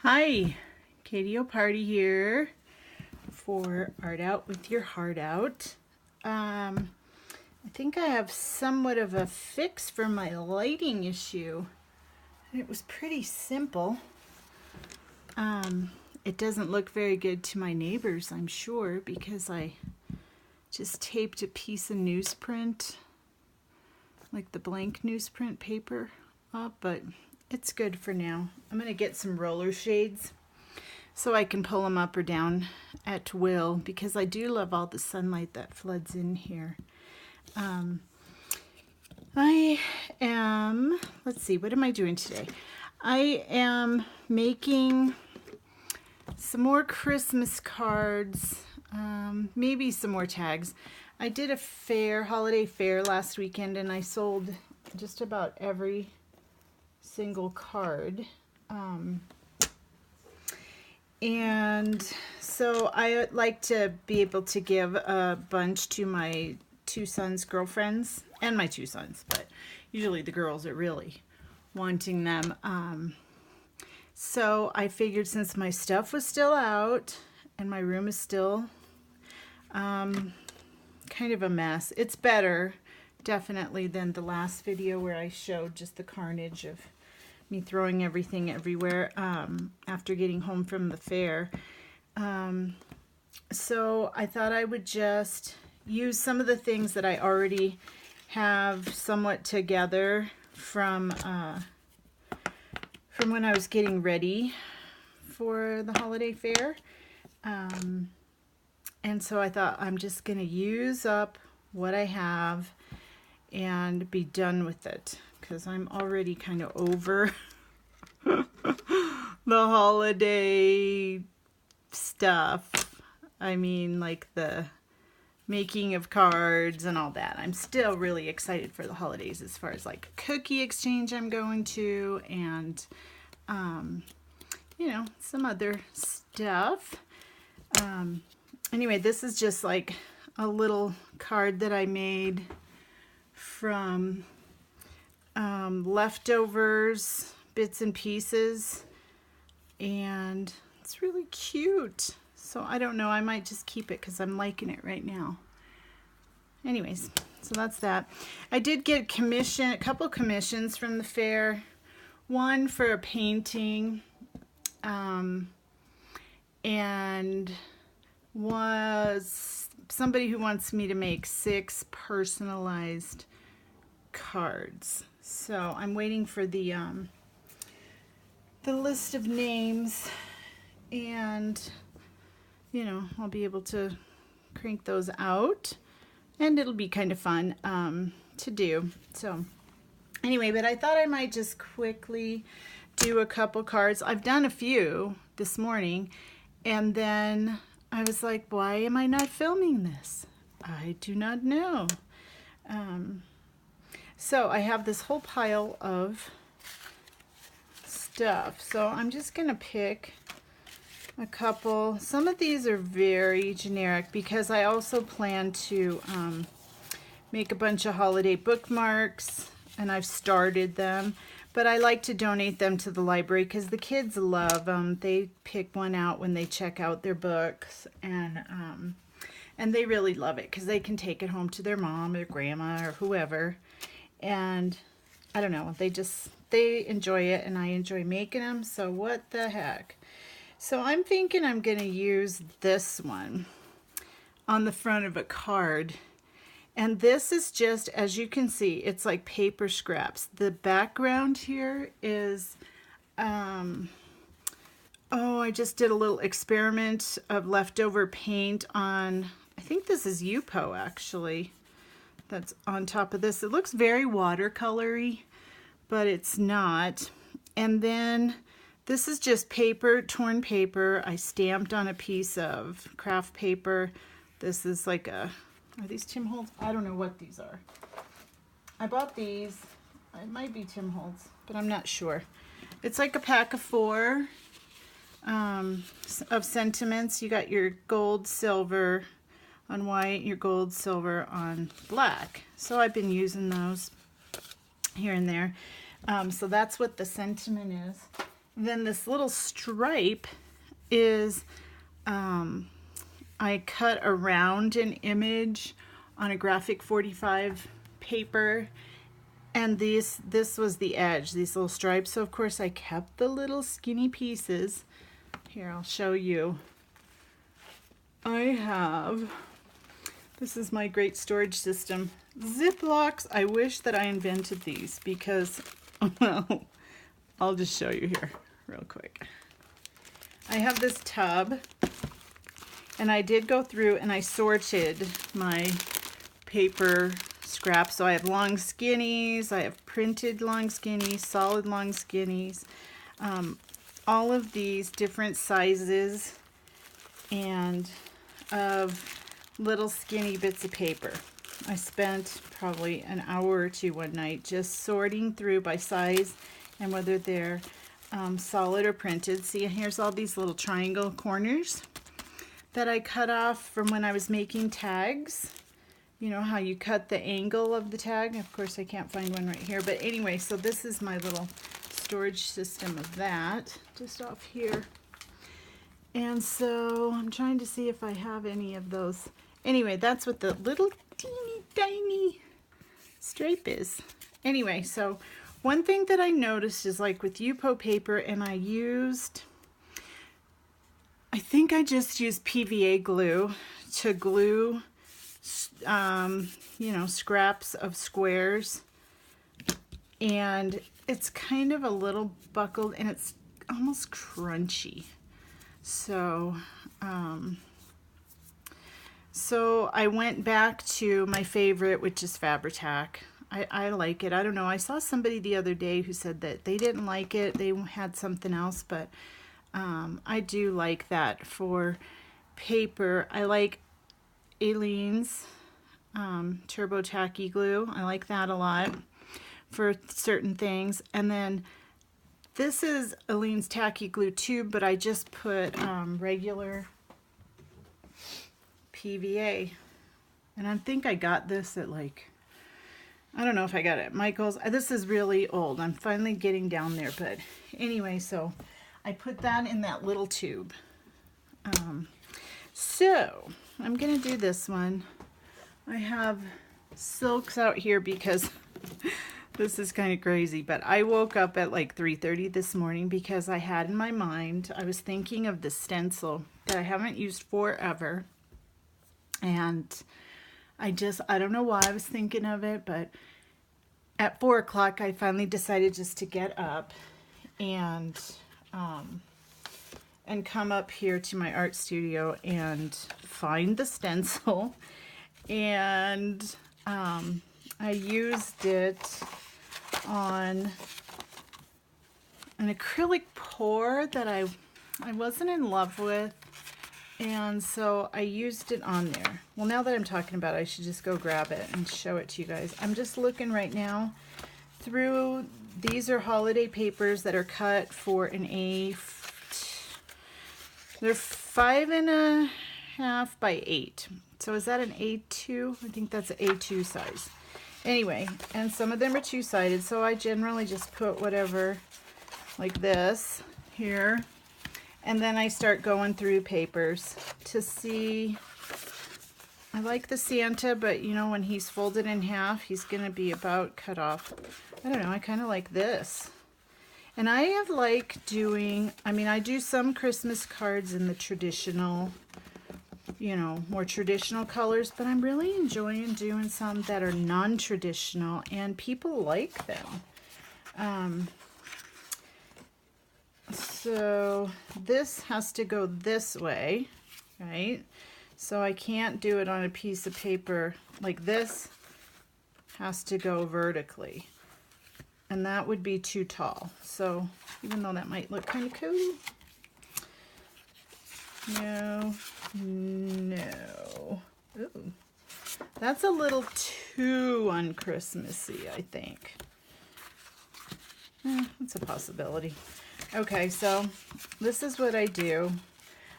Hi, Katyoparty here for Art Out with Your Heart Out. I think I have somewhat of a fix for my lighting issue. It was pretty simple. It doesn't look very good to my neighbors, I'm sure, because I just taped a piece of newsprint, like the blank newsprint paper up, but it's good for now. I'm going to get some roller shades so I can pull them up or down at will, because I do love all the sunlight that floods in here. I am, let's see, what am I doing today? I am making some more Christmas cards, maybe some more tags. I did a fair, holiday fair last weekend, and I sold just about every single card. And so I like to be able to give a bunch to my two sons' girlfriends and my two sons, but usually the girls are really wanting them. So I figured, since my stuff was still out and my room is still kind of a mess, it's better definitely than the last video where I showed just the carnage of me throwing everything everywhere after getting home from the fair. So I thought I would just use some of the things that I already have somewhat together from when I was getting ready for the holiday fair. And so I thought I'm just going to use up what I have and be done with it, because I'm already kind of over the holiday stuff. I mean, like the making of cards and all that. I'm still really excited for the holidays, as far as like cookie exchange I'm going to, and you know, some other stuff. Anyway, this is just like a little card that I made from leftovers, bits and pieces, and it's really cute. So I don't know, I might just keep it because I'm liking it right now. Anyways, so that's that. I did get a couple commissions from the fair. One for a painting, and was somebody who wants me to make 6 personalized cards. So I'm waiting for the list of names, and you know, I'll be able to crank those out, and it'll be kind of fun to do. So anyway, but I thought I might just quickly do a couple cards. I've done a few this morning, and then I was like, why am I not filming this? I do not know. So I have this whole pile of stuff. So I'm just going to pick a couple. Some of these are very generic, because I also plan to make a bunch of holiday bookmarks, and I've started them. But I like to donate them to the library because the kids love them. They pick one out when they check out their books, and they really love it because they can take it home to their mom or grandma or whoever. And I don't know, they enjoy it, and I enjoy making them, so what the heck. So I'm thinking I'm going to use this one on the front of a card. And this is just, as you can see, it's like paper scraps. The background here is, I just did a little experiment of leftover paint on, I think this is Yupo actually, that's on top of this. It looks very watercolory, but it's not. And then this is just paper, torn paper. I stamped on a piece of craft paper. This is like a, are these Tim Holtz? I don't know what these are. I bought these. It might be Tim Holtz, but I'm not sure. It's like a pack of 4 of sentiments. You got your gold, silver on white, your gold, silver on black. So I've been using those here and there. So that's what the sentiment is. Then this little stripe is, I cut around an image on a graphic 45 paper, and this was the edge, these little stripes. So of course I kept the little skinny pieces. Here, I'll show you. This is my great storage system. Ziplocs. I wish that I invented these because, well, I'll just show you here real quick. I have this tub, and I did go through and I sorted my paper scraps. So I have long skinnies, I have printed long skinnies, solid long skinnies, all of these different sizes and of little skinny bits of paper. I spent probably an hour or two one night just sorting through by size and whether they're solid or printed. See, here's all these little triangle corners that I cut off from when I was making tags. You know how you cut the angle of the tag? Of course I can't find one right here, but anyway, so this is my little storage system of that, just off here. And so I'm trying to see if I have any of those. Anyway, that's what the little teeny tiny stripe is. Anyway, so one thing that I noticed is like with Yupo paper, and I think I just used PVA glue to glue, you know, scraps of squares. And it's kind of a little buckled and it's almost crunchy. So, so I went back to my favorite, which is Fabri-Tac. I like it. I don't know. I saw somebody the other day who said that they didn't like it. They had something else, but I do like that for paper. I like Aleene's Turbo Tacky Glue. I like that a lot for certain things. And then this is Aleene's Tacky Glue tube, but I just put regular PVA. And I think I got this at like, I don't know if I got it at Michael's. This is really old. I'm finally getting down there. But anyway, so I put that in that little tube. So I'm going to do this one. I have silks out here because this is kind of crazy, but I woke up at like 3:30 this morning because I had in my mind, I was thinking of the stencil that I haven't used forever. And I don't know why I was thinking of it, but at 4 o'clock I finally decided just to get up and come up here to my art studio and find the stencil. And I used it on an acrylic pour that I wasn't in love with, and so I used it on there. Well, now that I'm talking about it, I should just go grab it and show it to you guys. I'm just looking right now through, these are holiday papers that are cut for an they're 5.5 by 8. So is that an A2? I think that's an A2 size. Anyway, and some of them are two-sided, so I generally just put whatever, like this here, and then I start going through papers to see. I like the Santa, but you know, when he's folded in half, he's gonna be about cut off. I don't know, I kind of like this. And I have like doing, I mean, I do some Christmas cards in the traditional, you know, more traditional colors, but I'm really enjoying doing some that are non-traditional, and people like them. So this has to go this way, right? So I can't do it on a piece of paper like this. Has to go vertically, and that would be too tall. So even though that might look kind of cool, no. Ooh, that's a little too un-Christmassy, I think. That's a possibility. Okay, so this is what I do.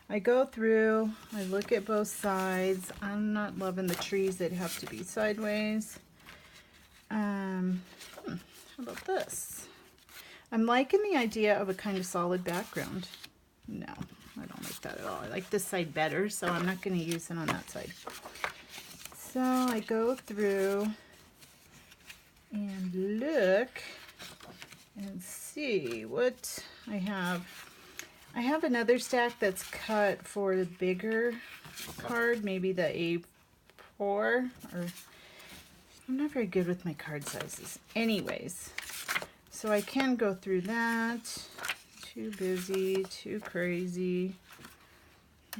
I go through, I look at both sides. I'm not loving the trees that have to be sideways. How about this? I'm liking the idea of a kind of solid background. No, I don't like that at all. I like this side better, so I'm not going to use it on that side. So I go through and look and see what I have. I have another stack that's cut for the bigger card, maybe the A4, or I'm not very good with my card sizes. Anyways, so I can go through that. Too busy, too crazy,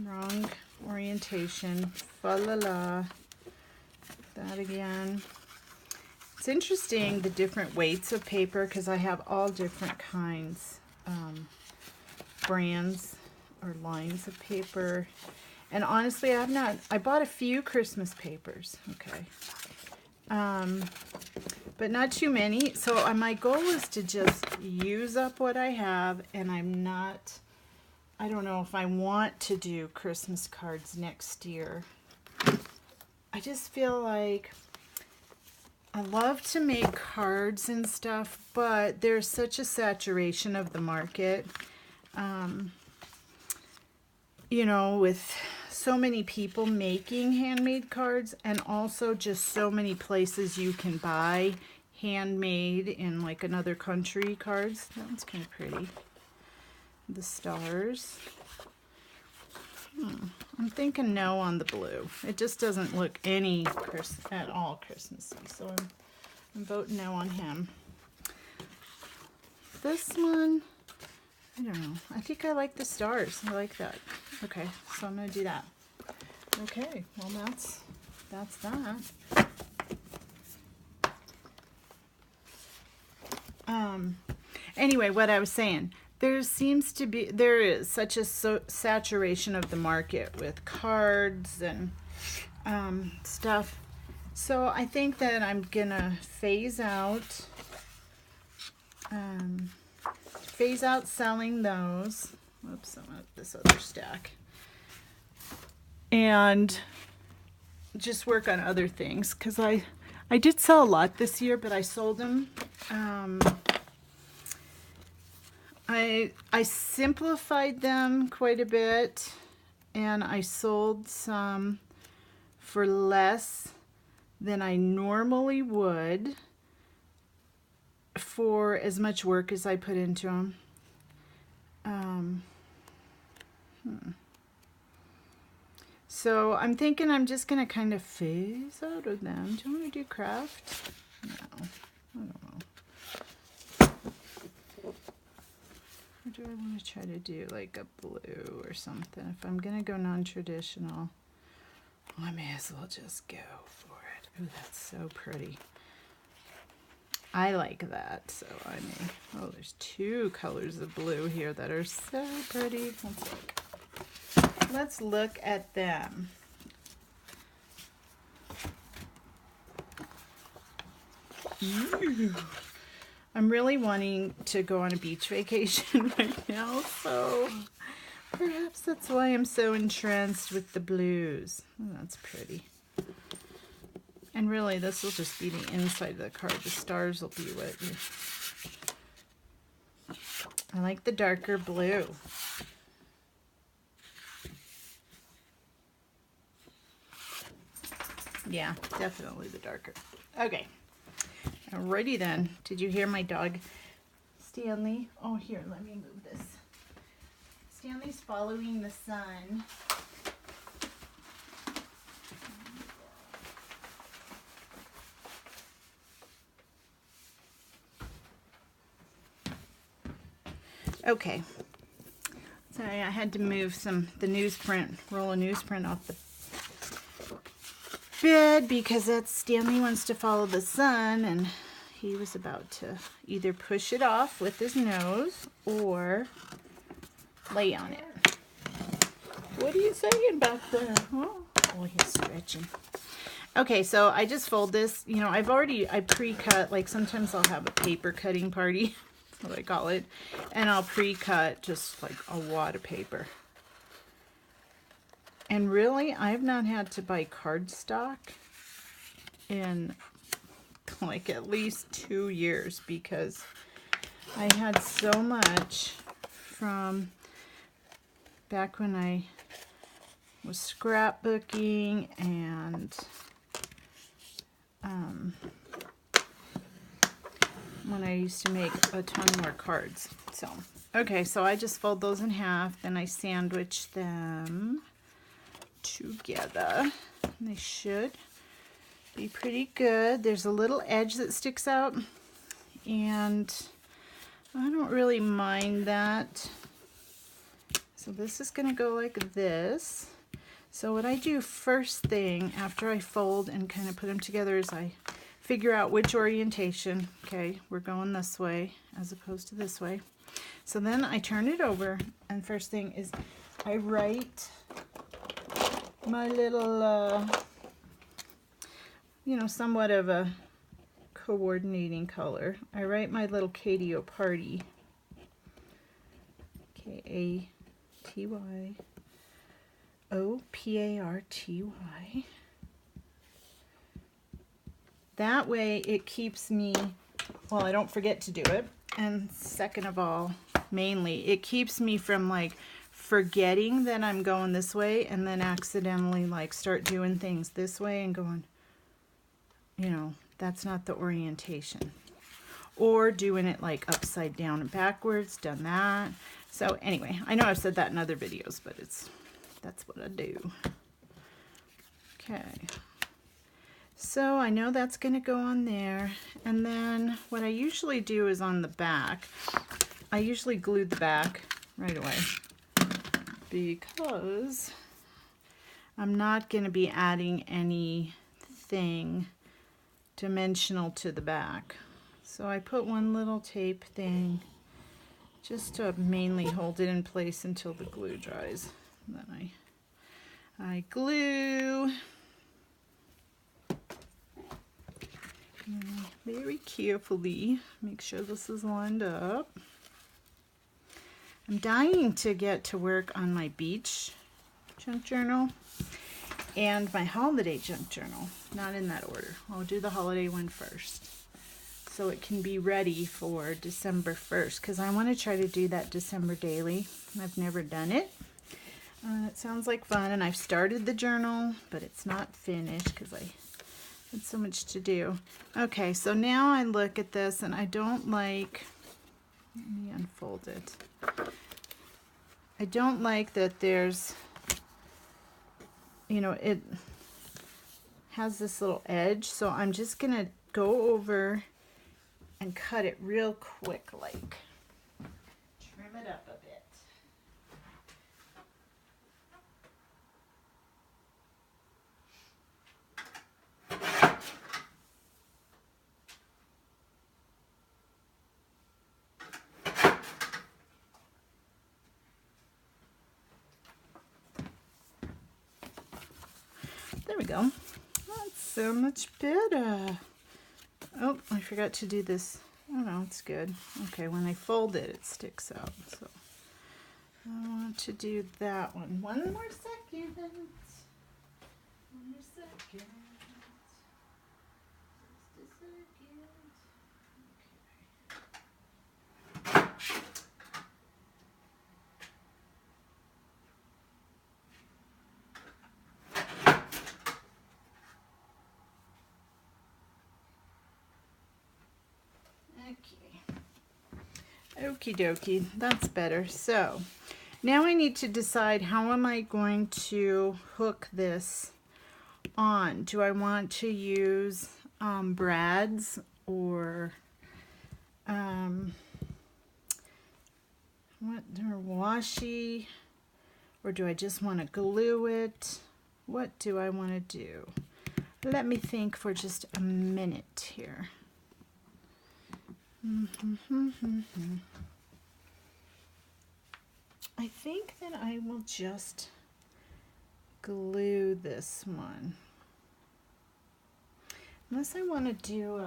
wrong orientation, fa la la, that again. It's interesting the different weights of paper because I have all different kinds, brands or lines of paper. And honestly, I bought a few Christmas papers, okay. But not too many. So my goal is to just use up what I have, and I don't know if I want to do Christmas cards next year. I just feel like I love to make cards and stuff, but there's such a saturation of the market, you know, with so many people making handmade cards, and also just so many places you can buy handmade in like another country cards. That one's kind of pretty. The stars. I'm thinking no on the blue. It just doesn't look at all Christmassy, so I'm voting no on him. This one, I don't know. I think I like the stars. I like that. Okay, so I'm going to do that. Okay, well that's that. Anyway, what I was saying, there is such a saturation of the market with cards and stuff. So I think that I'm gonna phase out selling those. Whoops, I want this other stack. And just work on other things, because I did sell a lot this year, but I sold them. I simplified them quite a bit, and I sold some for less than I normally would for as much work as I put into them. So I'm thinking I'm just going to kind of phase out of them. Do you want to do craft? No, I don't know. Or do I want to try to do like a blue or something? If I'm going to go non-traditional, I may as well just go for it. Ooh, that's so pretty. I like that, so I may. Oh, there's two colors of blue here that are so pretty. Let's look at them. Ooh. I'm really wanting to go on a beach vacation right now, so perhaps that's why I'm so entranced with the blues. Oh, that's pretty. And really, this will just be the inside of the card. The stars will be what I like the darker blue. Yeah, definitely the darker. Okay. Alrighty then. Did you hear my dog, Stanley? Oh, here, let me move this. Stanley's following the sun. Okay. Sorry, I had to move the newsprint, roll of newsprint off the bed because that's Stanley wants to follow the sun, and he was about to either push it off with his nose or lay on it. What are you saying back there? Oh, he's stretching. Okay, so I just fold this. You know, I pre-cut, like sometimes I'll have a paper cutting party, that's what I call it, and I'll pre-cut just like a wad of paper. And really, I've not had to buy cardstock in like at least 2 years because I had so much from back when I was scrapbooking and when I used to make a ton more cards. So, okay, so I just fold those in half, then I sandwich them together. And they should be pretty good. There's a little edge that sticks out, and I don't really mind that. So this is going to go like this. So what I do first thing after I fold and kind of put them together is I figure out which orientation. Okay, we're going this way as opposed to this way. So then I turn it over, and first thing is I write my little, you know, somewhat of a coordinating color. I write my little Katyoparty. Katyoparty. That way it keeps me, well, I don't forget to do it. And second of all, mainly, it keeps me from like forgetting that I'm going this way and then accidentally like start doing things this way and going, you know, that's not the orientation. Or doing it like upside down and backwards, done that. So anyway, I know I've said that in other videos, but that's what I do. Okay. So I know that's going to go on there. And then what I usually do is on the back, I usually glue the back right away because I'm not going to be adding anything dimensional to the back. So I put one little tape thing just to mainly hold it in place until the glue dries. And then I glue. Very carefully make sure this is lined up. I'm dying to get to work on my beach junk journal and my holiday junk journal, not in that order. I'll do the holiday one first so it can be ready for December 1st, because I want to try to do that December daily. I've never done it. It sounds like fun, and I've started the journal, but it's not finished because I had so much to do. Okay, so now I look at this and I don't like, let me unfold it. I don't like that there's, you know, it has this little edge, so I'm just going to go over and cut it real quick, like trim it up a bit. There we go. That's so much better. Oh, I forgot to do this. Oh no, it's good. Okay, when I fold it, it sticks out. So I want to do that one. One more second. One more second. Just a second. Okie dokie, that's better. So now I need to decide, how am I going to hook this on? Do I want to use brads or washi, or do I just want to glue it? What do I want to do? Let me think for just a minute here. I think that I will just glue this one. Unless I want to do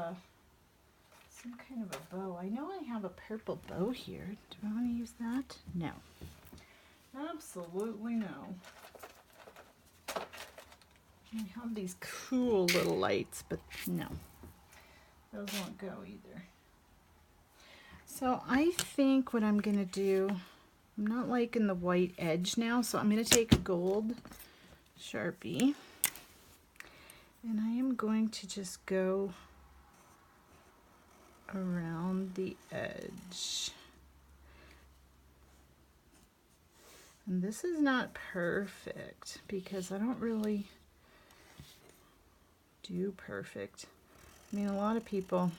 some kind of a bow. I know I have a purple bow here. Do I want to use that? No. Absolutely no. I have these cool little lights, but no. Those won't go either. So I think what I'm gonna do, I'm not liking the white edge now, so I'm gonna take a gold Sharpie and I am going to just go around the edge. And this is not perfect because I don't really do perfect. I mean, a lot of people,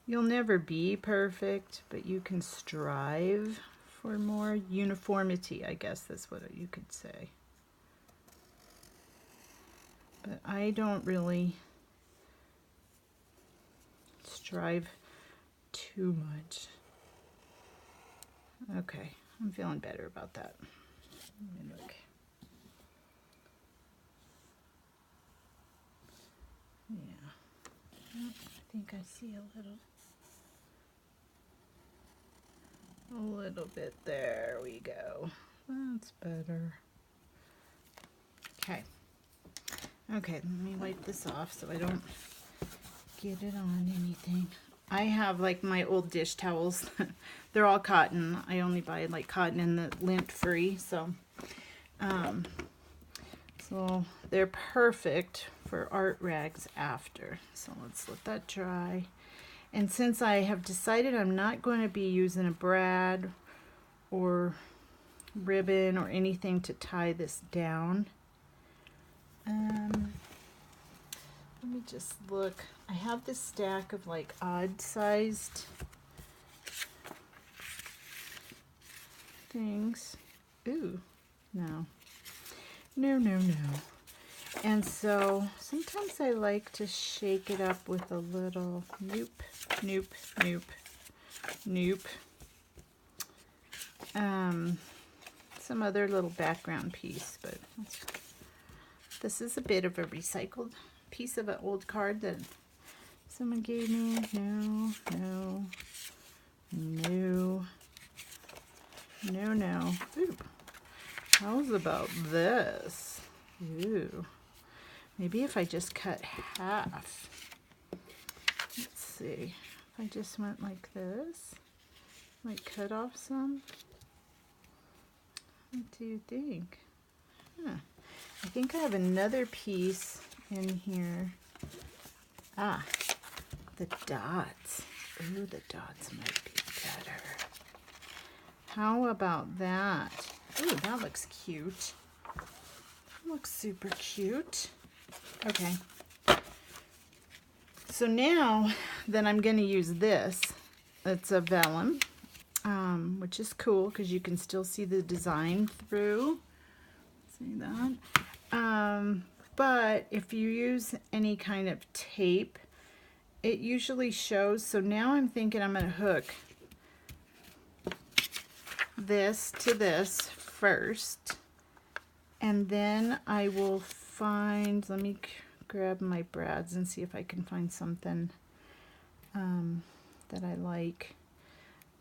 you'll never be perfect, but you can strive for more uniformity, I guess that's what you could say. But I don't really strive too much. Okay, I'm feeling better about that. Let me look. Yeah, I think I see a little bit. There we go. That's better. Okay. Okay, let me wipe this off so I don't get it on anything. I have like my old dish towels. They're all cotton. I only buy like cotton and the lint free, so they're perfect for art rags after. So let's let that dry. And since I have decided I'm not going to be using a brad or ribbon or anything to tie this down, let me just look. I have this stack of like odd sized things. Ooh, no. No, no, no. And so sometimes I like to shake it up with a little nope, nope, nope, nope. Some other little background piece, but this is a bit of a recycled piece of an old card that someone gave me. No, no, no, no, no. Ooh. How's about this? Ooh. Maybe if I just cut half. Let's see. If I just went like this, like cut off some. What do you think? Huh. I think I have another piece in here. Ah, the dots. Ooh, the dots might be better. How about that? Ooh, that looks cute. Looks super cute. Okay. So now then I'm going to use this. It's a vellum, which is cool because you can still see the design through. See that? But if you use any kind of tape, it usually shows. So now I'm thinking I'm going to hook this to this first, and then I will find, let me grab my brads and see if I can find something that I like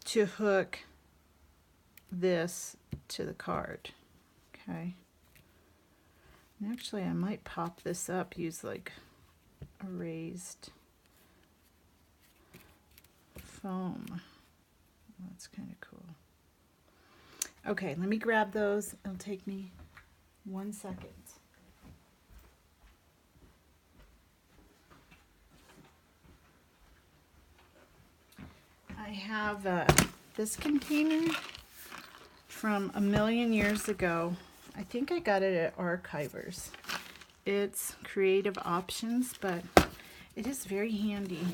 to hook this to the card. Okay. And actually I might pop this up, use like a raised foam. That's kind of cool. Okay, let me grab those. It'll take me 1 second. I have this container from a million years ago. I think I got it at Archivers. It's Creative Options, but it is very handy.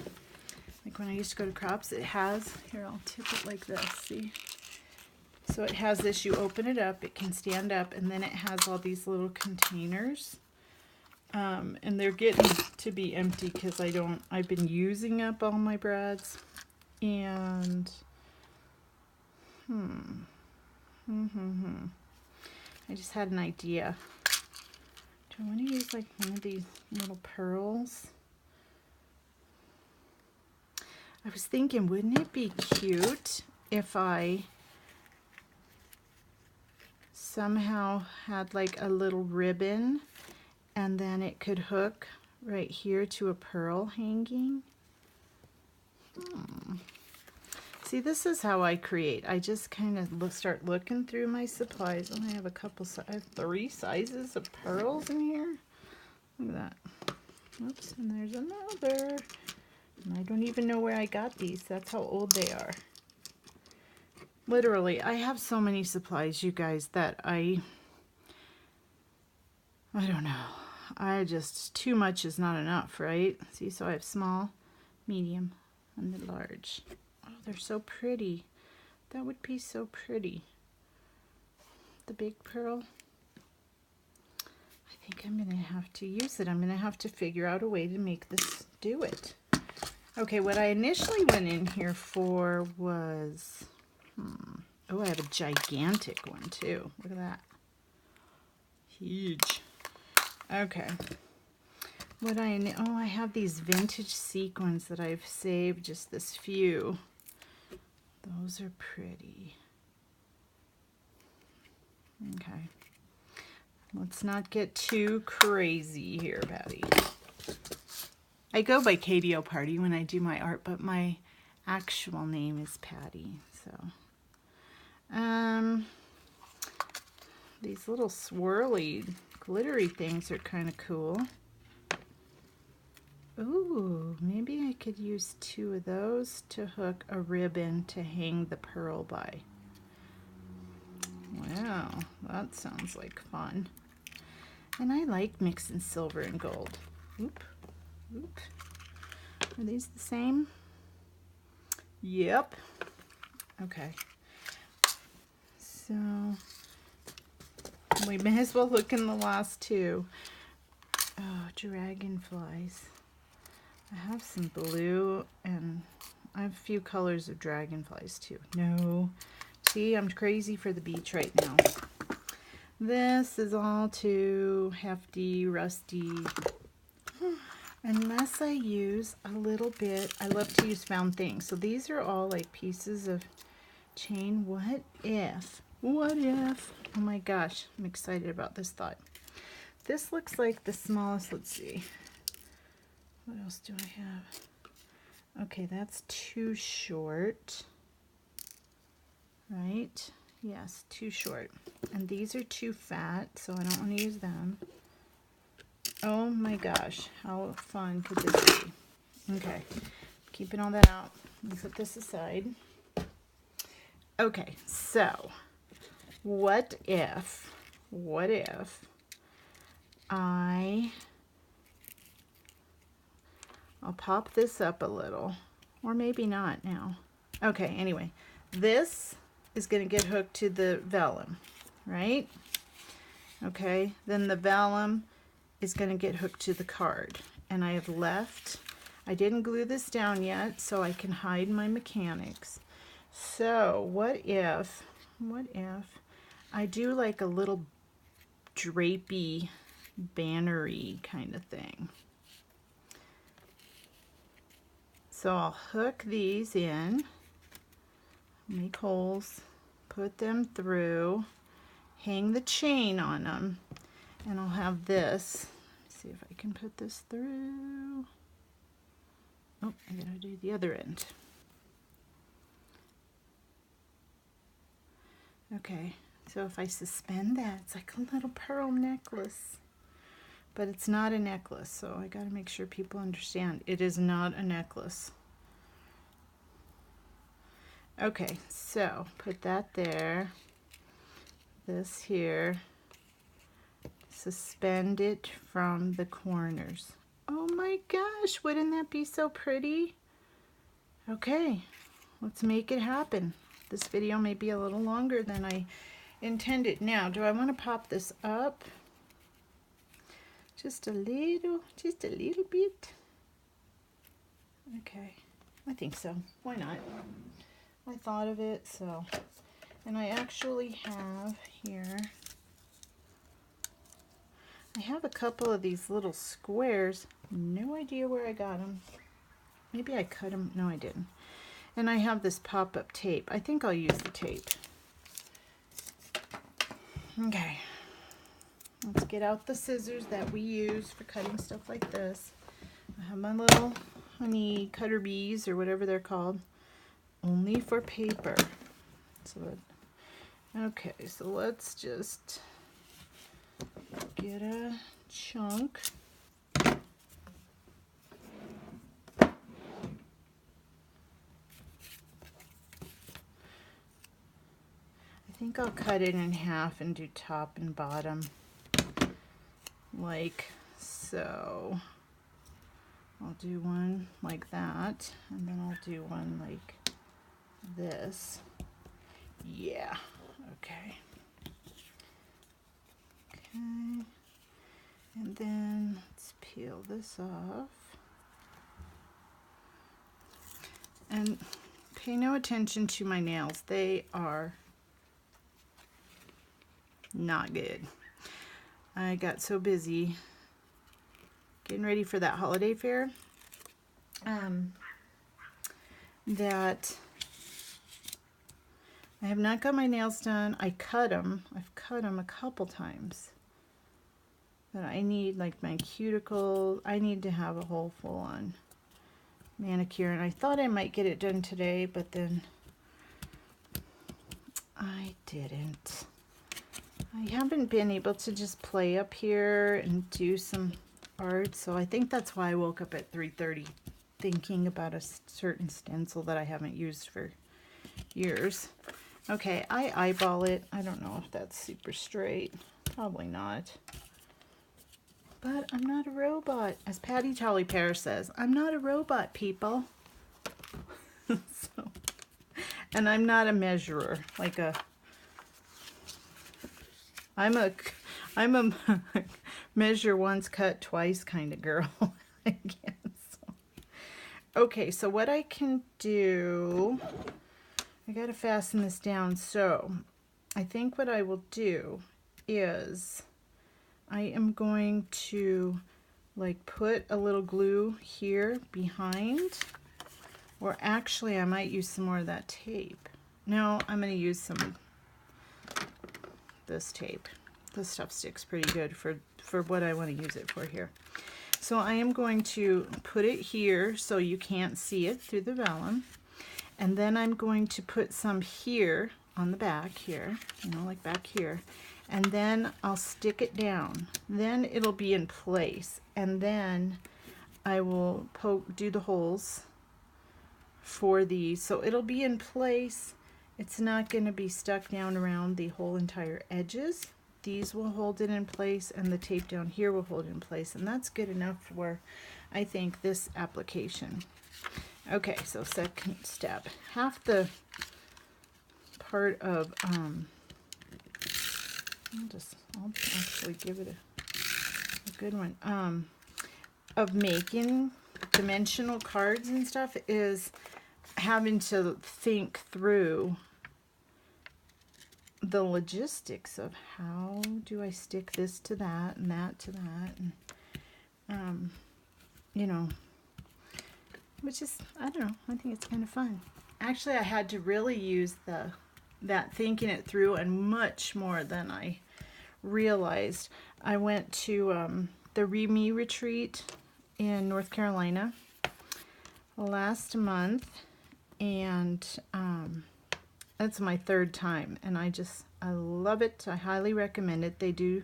Like when I used to go to crops, it has, here I'll tip it like this, see? So it has this, you open it up, it can stand up, and then it has all these little containers. And they're getting to be empty because I've been using up all my brads. And, I just had an idea. Do I want to use like one of these little pearls? I was thinking, wouldn't it be cute if I somehow had like a little ribbon and then it could hook right here to a pearl hanging? See, this is how I create. I just kind of start looking through my supplies. Oh, I have I have 3 sizes of pearls in here. Look at that. Oops, and there's another. And I don't even know where I got these. That's how old they are. Literally, I have so many supplies, you guys, that I don't know. Too much is not enough, right? See, so I have small, medium, and the large. Oh, they're so pretty. That would be so pretty. The big pearl. I think I'm going to have to use it. I'm going to have to figure out a way to make this do it. Okay, what I initially went in here for was... Oh, I have a gigantic one too. Look at that. Huge. Okay. I have these vintage sequins that I've saved, just this few. Those are pretty. Okay. Let's not get too crazy here, Patty. I go by Katyoparty when I do my art, but my actual name is Patty, so. These little swirly, glittery things are kind of cool. Ooh, maybe I could use 2 of those to hook a ribbon to hang the pearl by. Wow, that sounds like fun. And I like mixing silver and gold. Oop, oop. Are these the same? Yep. Okay. So we may as well look in the last 2. Oh, dragonflies. I have some blue and I have a few colors of dragonflies too. No. See, I'm crazy for the beach right now. This is all too hefty, rusty. Unless I use a little bit, I love to use found things. So these are all like pieces of chain. What if? What if? Oh my gosh, I'm excited about this thought. This looks like the smallest, let's see. What else do I have? Okay, that's too short. Right? Yes, too short. And these are too fat, so I don't want to use them. Oh my gosh, how fun could this be? Okay, keeping all that out. Let me put this aside. Okay, so what if I'll pop this up a little, or maybe not now. Okay, anyway, this is going to get hooked to the vellum, right? Okay, then the vellum is going to get hooked to the card. And I have left, I didn't glue this down yet, so I can hide my mechanics. So what if I do like a little drapey, bannery kind of thing. So I'll hook these in, make holes, put them through, hang the chain on them, and I'll have this. Let's see if I can put this through. Oh, I gotta do the other end. Okay, so if I suspend that, it's like a little pearl necklace. But it's not a necklace, so I gotta make sure people understand. It is not a necklace. Okay, so put that there. This here. Suspend it from the corners. Oh my gosh, wouldn't that be so pretty? Okay, let's make it happen. This video may be a little longer than I intended. Now, do I want to pop this up? Just a little bit. Okay, I think so. Why not? I thought of it, so. And I actually have here, I have a couple of these little squares. No idea where I got them. Maybe I cut them. No, I didn't. And I have this pop-up tape. I think I'll use the tape. Okay. Let's get out the scissors that we use for cutting stuff like this. I have my little honey cutter bees or whatever they're called. only for paper. So okay, so let's just get a chunk. I think I'll cut it in half and do top and bottom like so. I'll do one like that, and then I'll do one like this. Yeah, okay. Okay, and then let's peel this off. And pay no attention to my nails. They are not good. I got so busy getting ready for that holiday fair that I have not got my nails done. I cut them. I've cut them a couple times. But I need like my cuticle. I need to have a whole full-on manicure, and I thought I might get it done today, but then I didn't. I haven't been able to just play up here and do some art, so I think that's why I woke up at 3:30 thinking about a certain stencil that I haven't used for years. Okay, I eyeball it. I don't know if that's super straight. Probably not. But I'm not a robot. As Patty Jolly Pear says, I'm not a robot, people. So, and I'm not a measurer. Like I'm a measure once, cut twice kind of girl, I guess. Okay, so what I can do, I gotta fasten this down. So I think what I will do is I am going to like put a little glue here behind, or actually I might use some more of that tape. No, I'm going to use some this tape. This stuff sticks pretty good for what I want to use it for here. So I am going to put it here so you can't see it through the vellum, and then I'm going to put some here on the back here, you know, like back here, and then I'll stick it down. Then it'll be in place, and then I will do the holes for these, so it'll be in place. It's not going to be stuck down around the whole entire edges. These will hold it in place, and the tape down here will hold it in place, and that's good enough for, I think, this application. Okay, so second step. Half the part of I'll actually give it a good one of making dimensional cards and stuff is having to think through the logistics of how do I stick this to that and that to that, and you know, which is, I don't know, I think it's kind of fun. Actually, I had to really use that thinking it through, and much more than I realized. I went to the Re-Me retreat in North Carolina last month, and that's my third time, and I love it. I highly recommend it. They do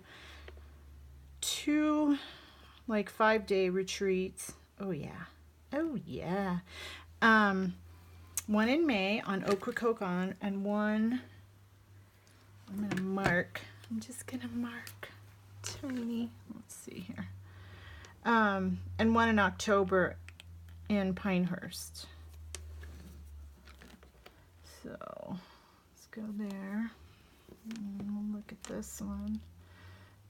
2 like 5-day retreats. Oh yeah. One in May on Ocracoke, and one I'm just gonna mark tiny, let's see here, and one in October in Pinehurst. So let's go there, and we'll look at this one.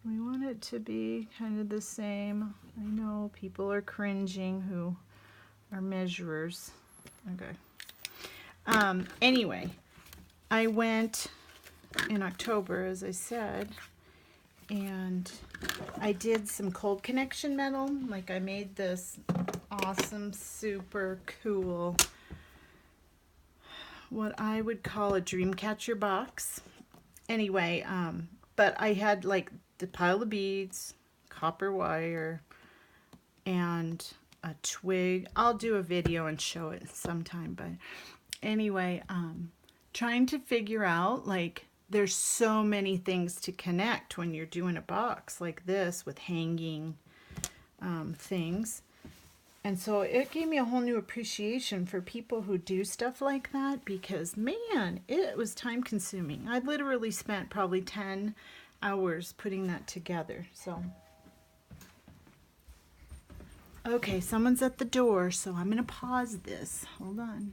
We want it to be kind of the same. I know people are cringing who are measurers. Okay. Anyway, I went in October, as I said, and I did some cold connection metal. Like, I made this awesome, super cool, what I would call a dream catcher box. Anyway, but I had like the pile of beads, copper wire, and a twig. I'll do a video and show it sometime, but anyway, trying to figure out, like, there's so many things to connect when you're doing a box like this with hanging things. And so it gave me a whole new appreciation for people who do stuff like that, because man, it was time consuming. I literally spent probably 10 hours putting that together. So okay, someone's at the door, so I'm gonna pause this. Hold on.